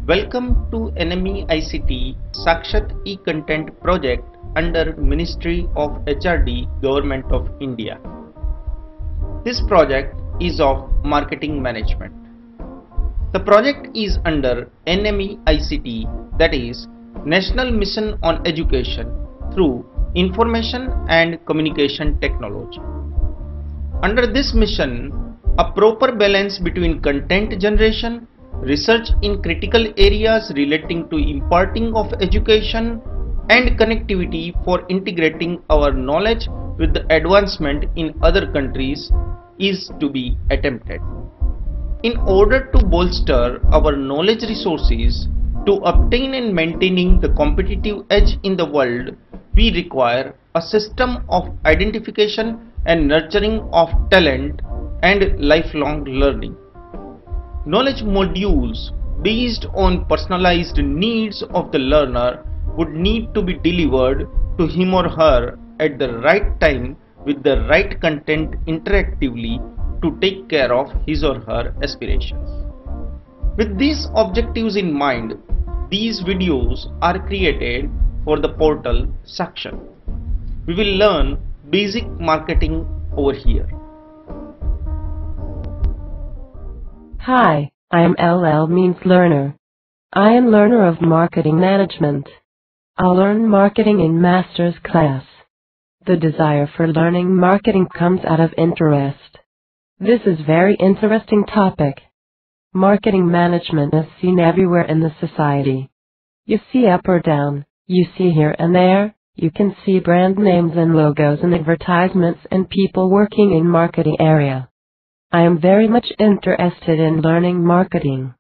Welcome to NME ICT Sakshat e-Content project under Ministry of HRD, Government of India. This project is of marketing management. The project is under NME ICT, that is National Mission on Education through Information and Communication Technology. Under this mission, a proper balance between content generation, research in critical areas relating to imparting of education, and connectivity for integrating our knowledge with the advancement in other countries is to be attempted. In order to bolster our knowledge resources to obtain and maintaining the competitive edge in the world, we require a system of identification and nurturing of talent and lifelong learning. Knowledge modules based on personalized needs of the learner would need to be delivered to him or her at the right time with the right content interactively to take care of his or her aspirations. With these objectives in mind, these videos are created for the portal section. We will learn basic marketing over here. Hi, I am LL means learner. I am learner of marketing management. I'll learn marketing in master's class. The desire for learning marketing comes out of interest. This is very interesting topic. Marketing management is seen everywhere in the society. You see up or down, you see here and there, you can see brand names and logos and advertisements and people working in marketing area. I am very much interested in learning marketing.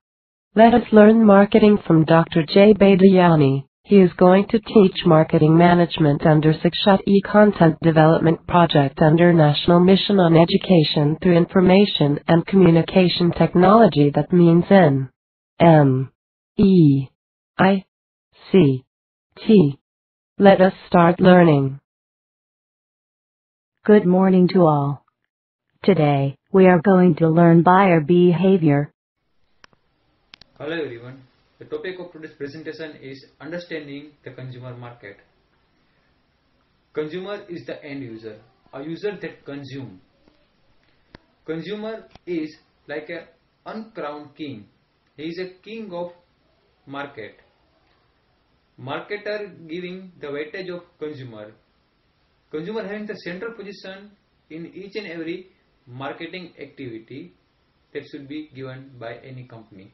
Let us learn marketing from Dr. J. Badiani. He is going to teach marketing management under Sakshat e-Content Development Project under National Mission on Education through Information and Communication Technology, that means N-M-E-I-C-T. Let us start learning. Good morning to all. Today, we are going to learn buyer behavior. Hello everyone. The topic of today's presentation is understanding the consumer market. Consumer is the end user, a user that consumes. Consumer is like an uncrowned king. He is a king of market. Marketer giving the weightage of consumer. Consumer having the central position in each and every marketing activity that should be given by any company.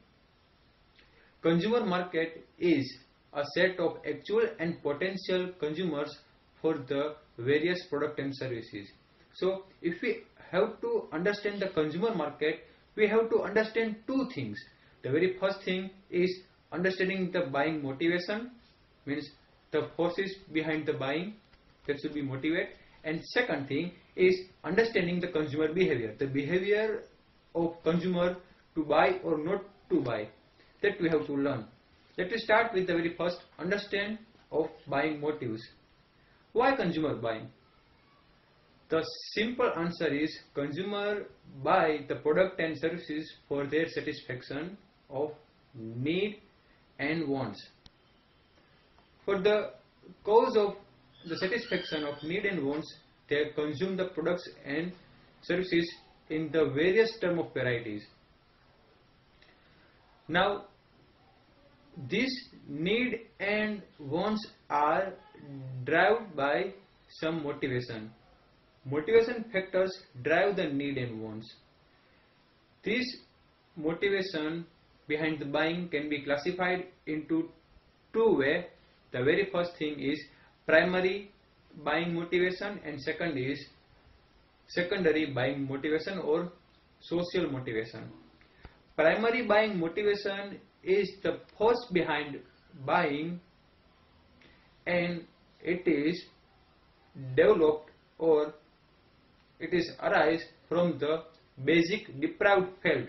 Consumer market is a set of actual and potential consumers for the various products and services. So if we have to understand the consumer market, we have to understand two things. The very first thing is understanding the buying motivation, means the forces behind the buying that should be motivated. And second thing is understanding the consumer behavior, the behavior of consumer to buy or not to buy, that we have to learn. Let us start with the very first, understand of buying motives. Why consumer buying? The simple answer is consumer buy the product and services for their satisfaction of need and wants. For the cause of the satisfaction of need and wants, they consume the products and services in the various term of varieties. Now, these need and wants are driven by some motivation. Motivation factors drive the need and wants. This motivation behind the buying can be classified into two ways. The very first thing is primary buying motivation and second is secondary buying motivation or social motivation. Primary buying motivation is the force behind buying, and it is developed or it is arise from the basic deprived felt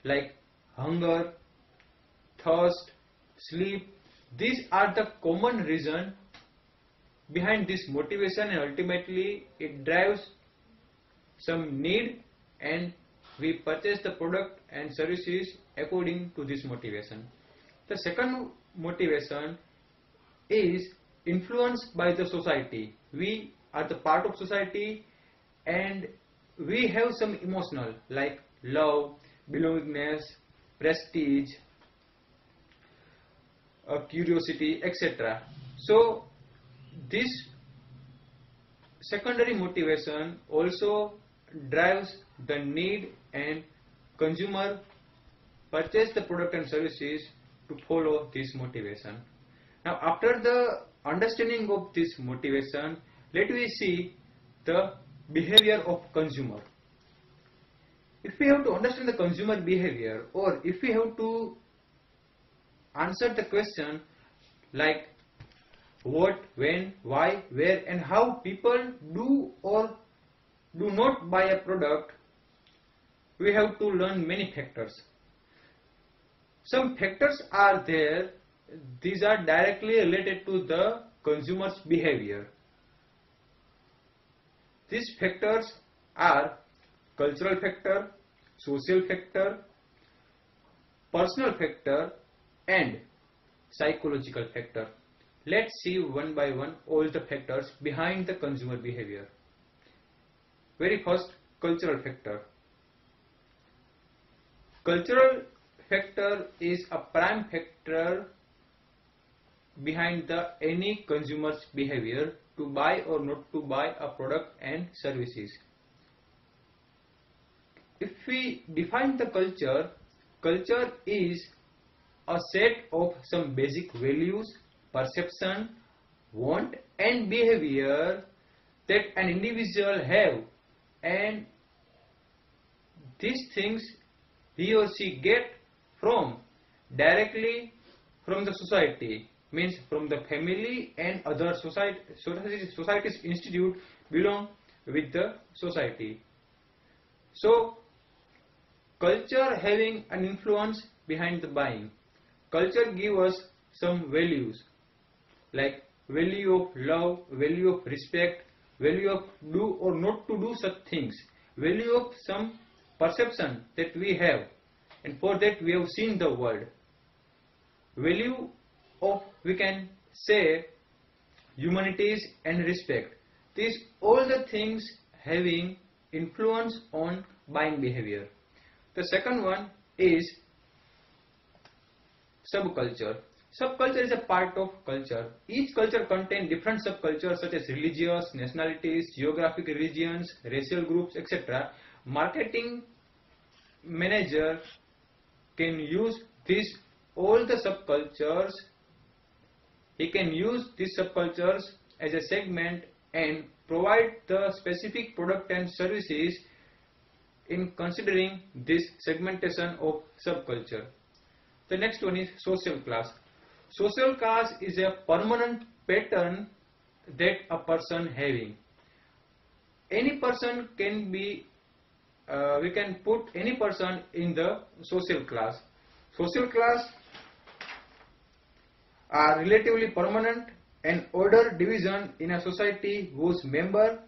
like hunger, thirst, sleep. These are the common reason behind this motivation, and ultimately it drives some need and we purchase the product and services according to this motivation. The second motivation is influenced by the society. We are the part of society and we have some emotional like love, belongingness, prestige, curiosity, etc. So this secondary motivation also drives the need and consumer purchase the product and services to follow this motivation. Now after the understanding of this motivation, let me see the behavior of consumer. If we have to understand the consumer behavior, or if we have to answer the question like what, when, why, where and how people do or do not buy a product, we have to learn many factors. Some factors are there, these are directly related to the consumer's behavior. These factors are cultural factor, social factor, personal factor and psychological factor. Let's see one by one all the factors behind the consumer behavior. Very first, cultural factor. Cultural factor is a prime factor behind any consumer's behavior to buy or not to buy a product and services. If we define the culture, culture is a set of some basic values, perception, want and behavior that an individual have, and these things he or she get from directly from the society, means from the family and other societies institute belong with the society. So culture having an influence behind the buying. Culture give us some values like value of love, value of respect, value of do or not to do such things, value of some perception that we have, and for that we have seen the world. Value of, we can say, humanities and respect. These all the things having influence on buying behavior. The second one is subculture. Subculture is a part of culture. Each culture contains different subcultures such as religious, nationalities, geographic regions, racial groups, etc. Marketing manager can use these all the subcultures. He can use these subcultures as a segment and provide the specific product and services in considering this segmentation of subculture. The next one is social class. Social class is a permanent pattern that a person having. Any person can be, we can put any person in the social class. Social class are relatively permanent and order division in a society whose members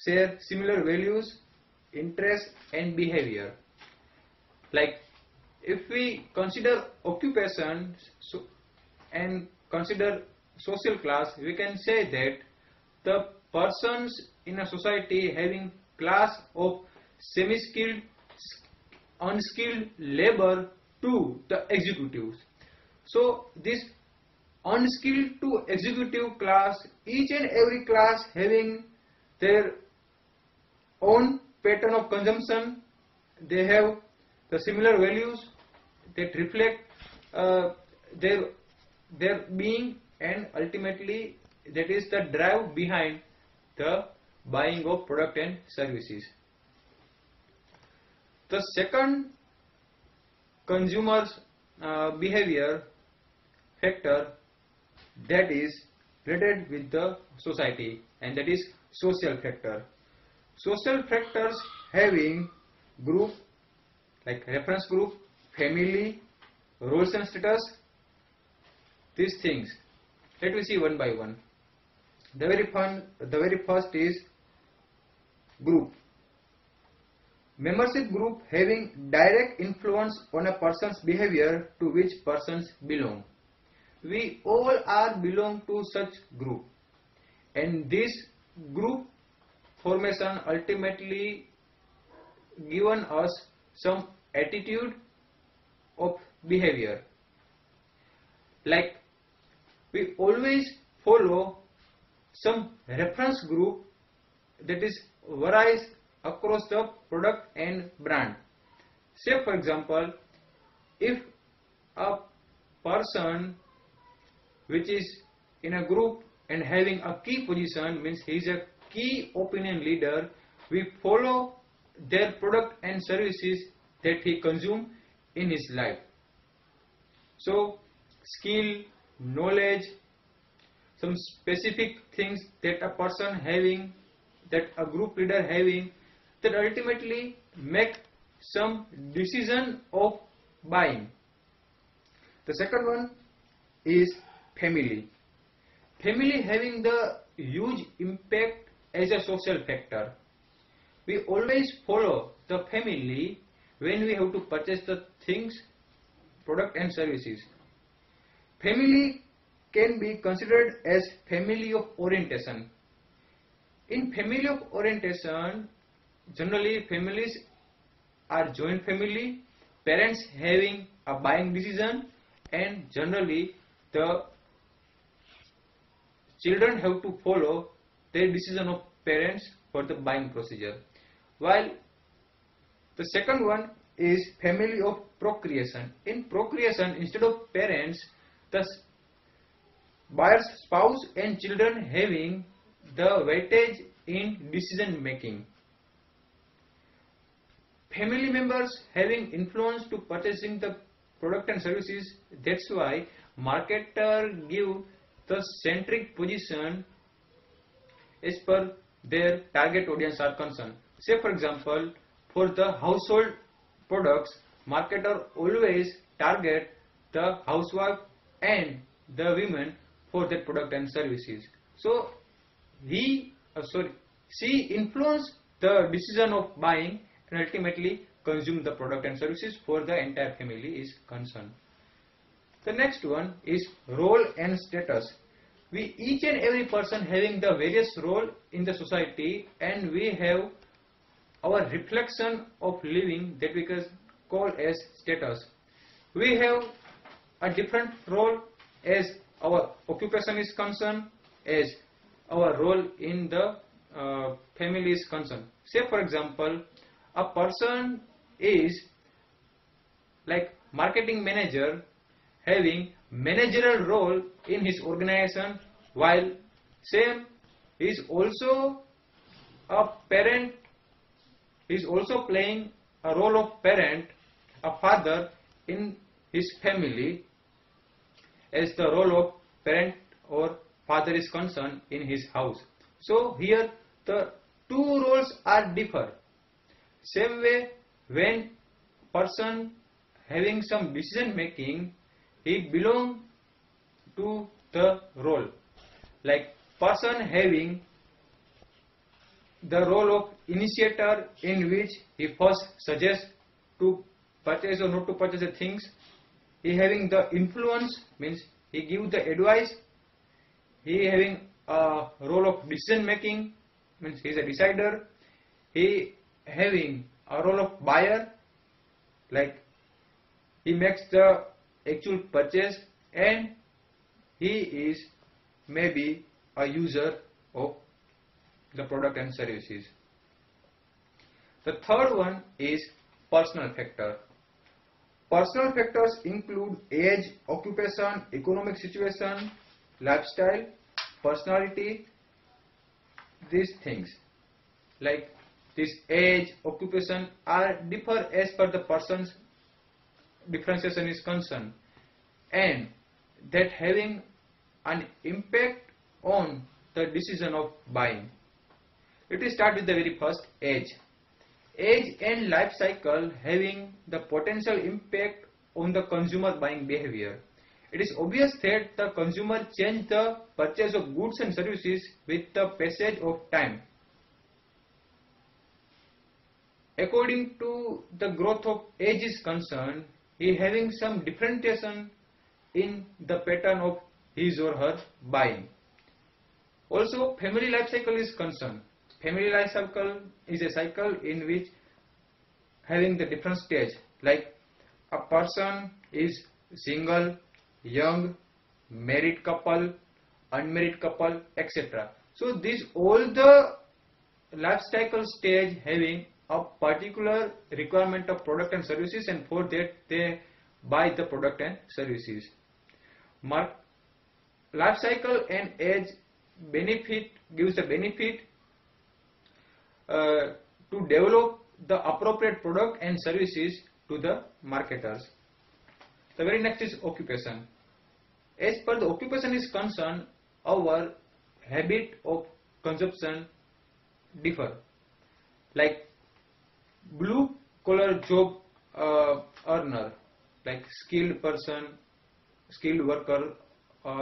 share similar values, interests and behavior. Like if we consider occupation and consider social class, we can say that the persons in a society having class of semi-skilled, unskilled labor to the executives. So this unskilled to executive class, each and every class having their own pattern of consumption, they have the similar values that reflect their being, and ultimately that is the drive behind the buying of product and services. The second consumer's behavior factor that is related with the society, and that is social factor. Social factors having group like reference group, family, roles and status, these things. Let me see one by one. The very first is group. Membership group having direct influence on a person's behavior to which persons belong. We all are belong to such group, and this group formation ultimately given us some attitude of behavior. Like we always follow some reference group that is varies across the product and brand. Say for example, if a person which is in a group and having a key position, means he is a key opinion leader, we follow their product and services that he consume in his life. So skill, knowledge, some specific things that a person having, that a group leader having, that ultimately make some decision of buying. The second one is family. Family having the huge impact as a social factor. We always follow the family when we have to purchase the things, product and services. Family can be considered as family of orientation. In family of orientation, generally families are joint family, parents having a buying decision, and generally the children have to follow their decision of parents for the buying procedure. While the second one is family of procreation. In procreation, instead of parents, the buyer's spouse and children having the weightage in decision making. Family members having influence to purchasing the product and services. That's why marketer give the centric position as per their target audience are concerned. Say for example, for the household products, marketer always target the housewife and the women for their product and services. So she influence the decision of buying and ultimately consume the product and services for the entire family is concerned. The next one is role and status. We each and every person having the various role in the society, and we have our reflection of living that we can call as status. We have a different role as our occupation is concerned, as our role in the family is concerned. Say for example, a person is like marketing manager having managerial role in his organization, while same is also a parent, is also playing a role of parent, a father in his family, as the role of parent or father is concerned in his house. So here the two roles are differ. Same way, when person having some decision making, he belong to the role. Like person having the role of initiator, in which he first suggests to purchase or not to purchase the things. He having the influence, means he give the advice. He having a role of decision making, means he is a decider. He having a role of buyer, like he makes the actual purchase, and he is maybe a user of the product and services. The third one is personal factor. Personal factors include age, occupation, economic situation, lifestyle, personality, these things. Like this age, occupation are differ as per the person's differentiation is concerned, and that having an impact on the decision of buying. Let us start with the very first, age. Age and life cycle having the potential impact on the consumer buying behavior. It is obvious that the consumer change the purchase of goods and services with the passage of time. according to the growth of age is concerned, he having some differentiation in the pattern of his or her buying. Also, family life cycle is concerned. Family life cycle is a cycle in which having the different stage, like a person is single, young, married couple, unmarried couple, etc. So these all the life cycle stage having a particular requirement of product and services, and for that they buy the product and services. Life cycle and age benefit gives the benefit to develop the appropriate product and services to the marketers. The very next is occupation. As per the occupation is concerned, our habit of consumption differ. Like blue collar job earner, like skilled person, skilled worker,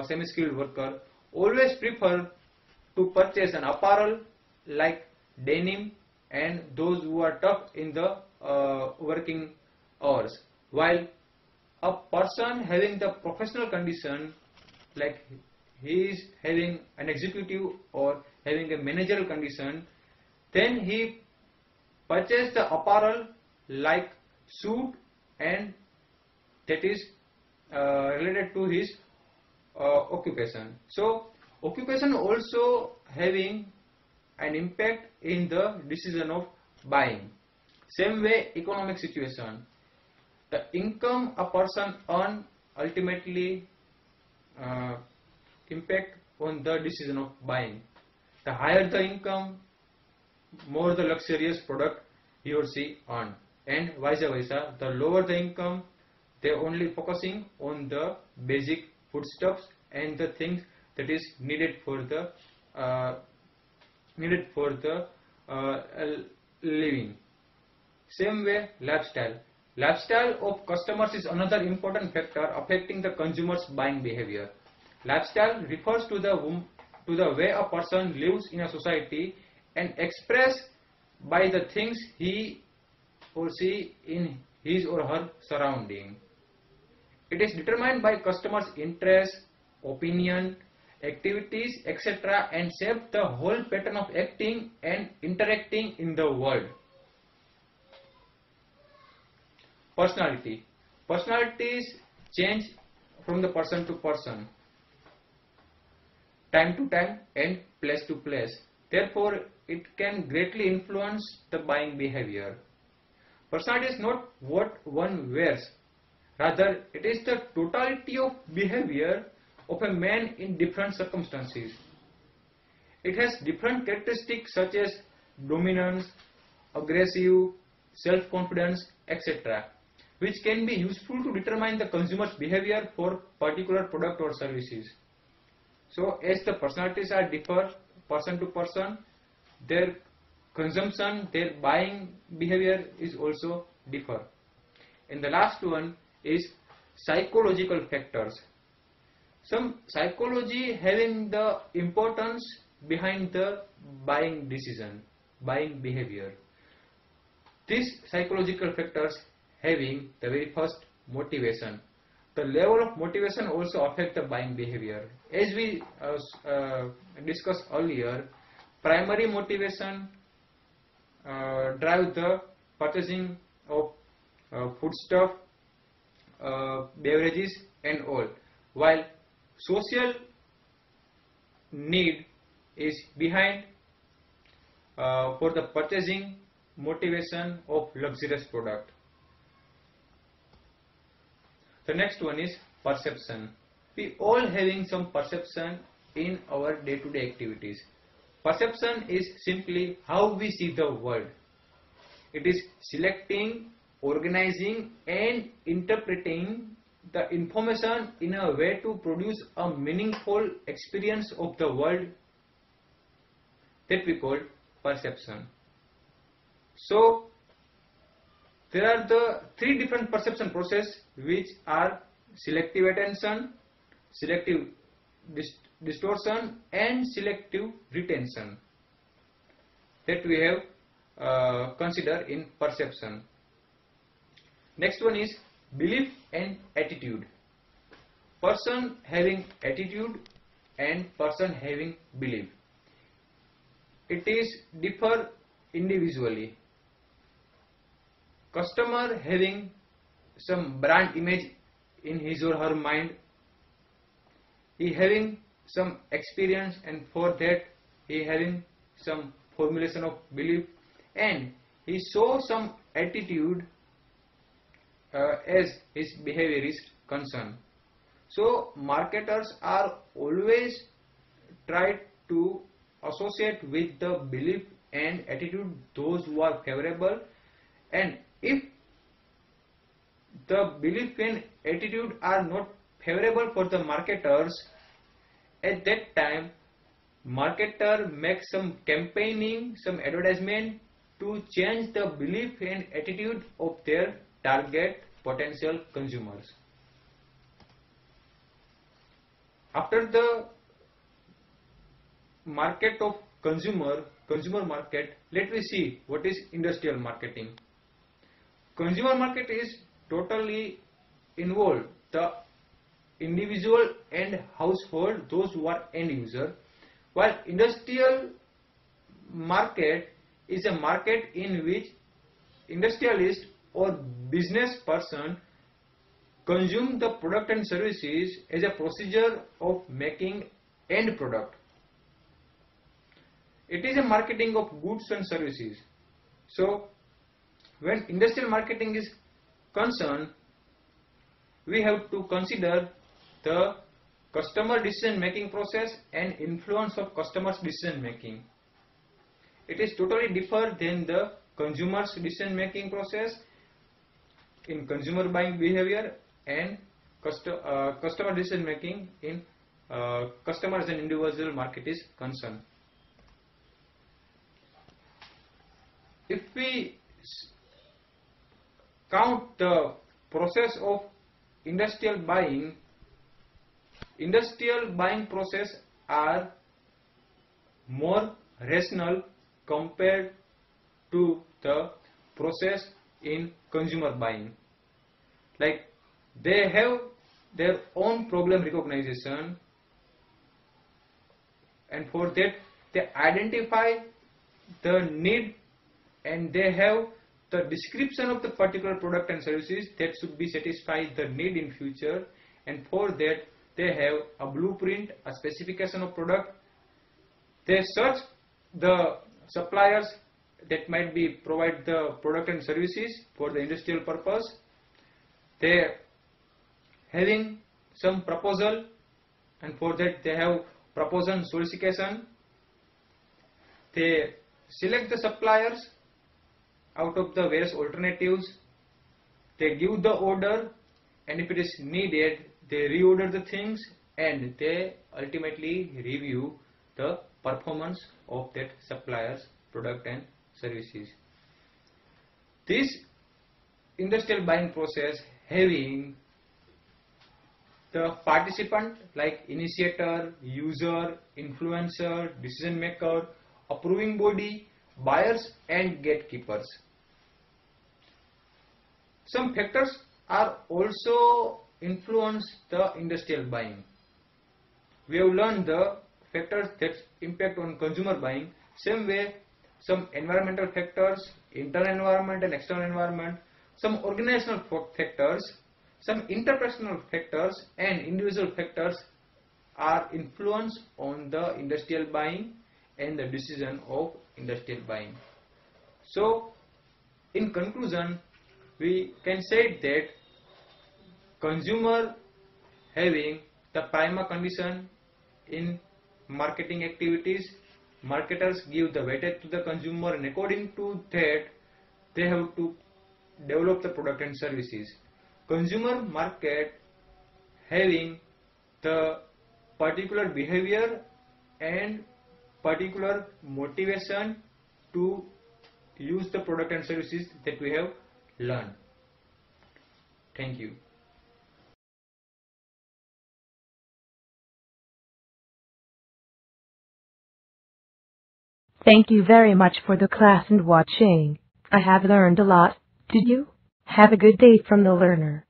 semi-skilled worker, always prefer to purchase an apparel like denim and those who are tough in the working hours, while a person having the professional condition, like he is having an executive or having a managerial condition, then he purchase the apparel like suit, and that is related to his occupation. So occupation also having an impact in the decision of buying. Same way, economic situation. The income a person earn ultimately impact on the decision of buying. The higher the income, more the luxurious product he or she earn, and vice versa. The lower the income, they are only focusing on the basic foodstuffs and the things that is needed for the living. Same way, lifestyle. Lifestyle of customers is another important factor affecting the consumer's buying behavior. Lifestyle refers to the way a person lives in a society and express by the things he or she in his or her surrounding. It is determined by customers' interest, opinion, activities, etc., and shape the whole pattern of acting and interacting in the world. Personality. Personalities change from the person to person, time to time, and place to place. Therefore, it can greatly influence the buying behavior. Personality is not what one wears. Rather, it is the totality of behavior of a man in different circumstances. It has different characteristics such as dominance, aggressive, self-confidence, etc., which can be useful to determine the consumer's behavior for particular product or services. So, as the personalities are differ person to person, their consumption, their buying behavior is also differ. And the last one is psychological factors. Some psychology having the importance behind the buying decision, buying behavior. These psychological factors having the very first, motivation. The level of motivation also affect the buying behavior. As we discussed earlier, primary motivation drive the purchasing of foodstuff, beverages and all, while social need is behind for the purchasing motivation of luxurious product. The next one is perception. We all having some perception in our day-to-day activities. Perception is simply how we see the world. It is selecting, organizing and interpreting the information in a way to produce a meaningful experience of the world that we call perception. So, there are the three different perception processes which are selective attention, selective distortion and selective retention that we have consider in perception. Next one is belief and attitude. Person having attitude and person having belief. It is differ individually. Customer having some brand image in his or her mind, he having some experience, and for that he having some formulation of belief, and he show some attitude as his behavior is concerned. So marketers are always try to associate with the belief and attitude those who are favorable, and if the belief and attitude are not favorable for the marketers, at that time marketer makes some campaigning, some advertisement to change the belief and attitude of their target potential consumers. After the market of consumer market, let me see what is industrial marketing. Consumer market is totally involved the individual and household, those who are end user, while industrial market is a market in which industrialist or business person consume the product and services as a procedure of making end product. It is a marketing of goods and services. So when industrial marketing is concerned, we have to consider the customer decision making process and influence of customers decision making. It is totally different than the consumer's decision making process in consumer buying behavior and customer decision making in customers and individual market is concerned. If we count the process of industrial buying process are more rational compared to the process in consumer buying. Like they have their own problem recognition, and for that they identify the need and they have the description of the particular product and services that should be satisfy the need in future, and for that they have a blueprint, a specification of product. They search the suppliers that might be provide the product and services for the industrial purpose. They having some proposal, and for that they have proposal solicitation. They select the suppliers out of the various alternatives. They give the order, and if it is needed they reorder the things, and they ultimately review the performance of that supplier's product and services. This industrial buying process having the participant like initiator, user, influencer, decision maker, approving body, buyers and gatekeepers. Some factors are also influence the industrial buying. We have learned the factors that impact on consumer buying. Same way, some environmental factors, internal environment and external environment, some organizational factors, some interpersonal factors and individual factors are influence on the industrial buying and the decision of industrial buying. So in conclusion, we can say that consumer having the prima condition in marketing activities, marketers give the weightage to the consumer, and according to that they have to develop the product and services. Consumer market having the particular behavior and particular motivation to use the product and services that we have learned. Thank you. Thank you very much for the class and watching. I have learned a lot. Did you? Have a good day from the learner.